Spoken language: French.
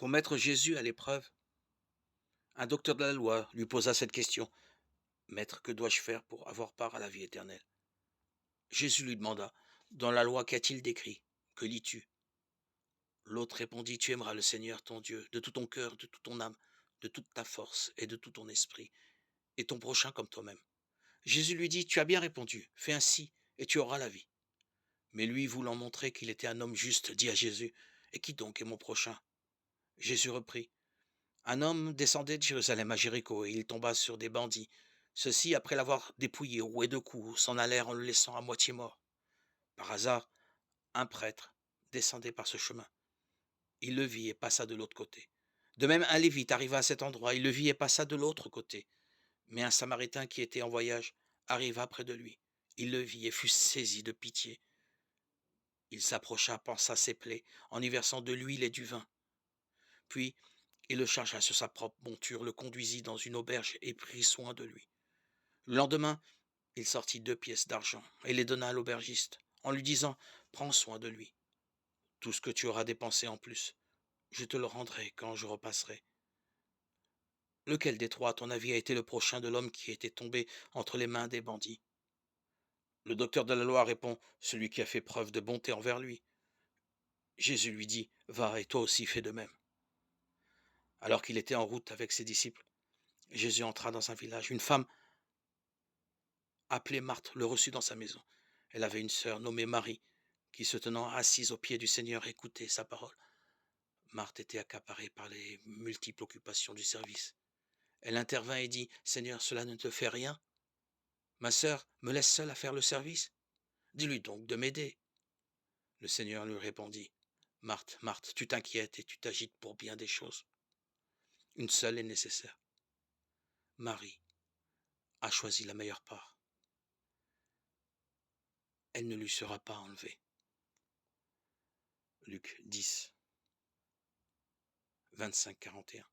Pour mettre Jésus à l'épreuve, un docteur de la loi lui posa cette question. Maître, que dois-je faire pour avoir part à la vie éternelle? Jésus lui demanda, dans la loi qu'a-t-il décrit? Que lis-tu? L'autre répondit, tu aimeras le Seigneur ton Dieu de tout ton cœur, de toute ton âme, de toute ta force et de tout ton esprit, et ton prochain comme toi-même. Jésus lui dit, tu as bien répondu, fais ainsi, et tu auras la vie. Mais lui, voulant montrer qu'il était un homme juste, dit à Jésus, et qui donc est mon prochain? Jésus reprit, un homme descendait de Jérusalem à Jéricho, et il tomba sur des bandits. Ceux-ci, après l'avoir dépouillé, roué de coups, s'en allèrent en le laissant à moitié mort. Par hasard, un prêtre descendait par ce chemin. Il le vit et passa de l'autre côté. De même, un Lévite arriva à cet endroit, il le vit et passa de l'autre côté. Mais un Samaritain qui était en voyage arriva près de lui. Il le vit et fut saisi de pitié. Il s'approcha, pansa ses plaies, en y versant de l'huile et du vin. Puis, il le chargea sur sa propre monture, le conduisit dans une auberge et prit soin de lui. Le lendemain, il sortit 2 pièces d'argent et les donna à l'aubergiste, en lui disant, prends soin de lui. Tout ce que tu auras dépensé en plus, je te le rendrai quand je repasserai. Lequel des trois, à ton avis, a été le prochain de l'homme qui était tombé entre les mains des bandits? Le docteur de la loi répond, celui qui a fait preuve de bonté envers lui. Jésus lui dit, va et toi aussi fais de même. Alors qu'il était en route avec ses disciples, Jésus entra dans un village. Une femme appelée Marthe le reçut dans sa maison. Elle avait une sœur nommée Marie, qui se tenant assise aux pieds du Seigneur écoutait sa parole. Marthe était accaparée par les multiples occupations du service. Elle intervint et dit, Seigneur, cela ne te fait rien? Ma sœur me laisse seule à faire le service? Dis-lui donc de m'aider. Le Seigneur lui répondit, Marthe, Marthe, tu t'inquiètes et tu t'agites pour bien des choses. Une seule est nécessaire. Marie a choisi la meilleure part. Elle ne lui sera pas enlevée. Luc 10, 25-41.